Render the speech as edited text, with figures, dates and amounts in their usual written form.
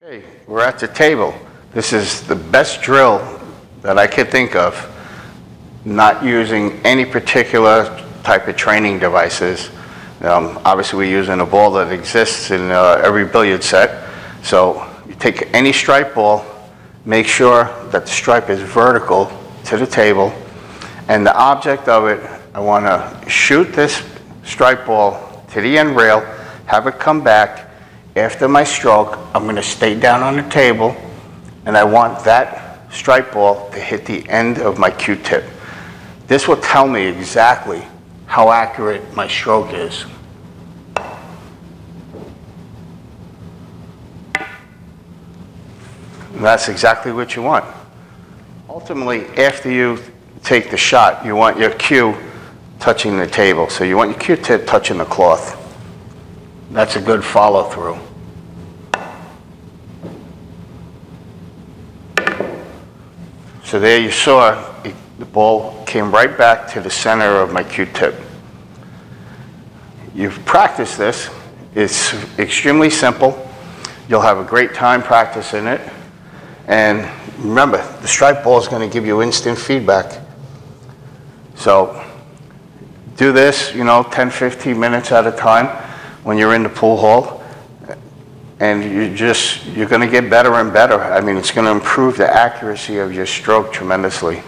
Okay, we're at the table. This is the best drill that I could think of, not using any particular type of training devices. Obviously we're using a ball that exists in every billiard set. So you take any stripe ball, make sure that the stripe is vertical to the table, and the object of it, I want to shoot this stripe ball to the end rail, have it come back. After my stroke, I'm going to stay down on the table, and I want that stripe ball to hit the end of my Q-tip. This will tell me exactly how accurate my stroke is. And that's exactly what you want. Ultimately, after you take the shot, you want your Q touching the table. So you want your Q-tip touching the cloth. That's a good follow-through. So there you saw the ball came right back to the center of my Q-tip. You've practiced this. It's extremely simple. You'll have a great time practicing it. And remember, the stripe ball is going to give you instant feedback. So do this, 10, 15 minutes at a time when you're in the pool hall. And you're going to get better and better. I mean, it's going to improve the accuracy of your stroke tremendously.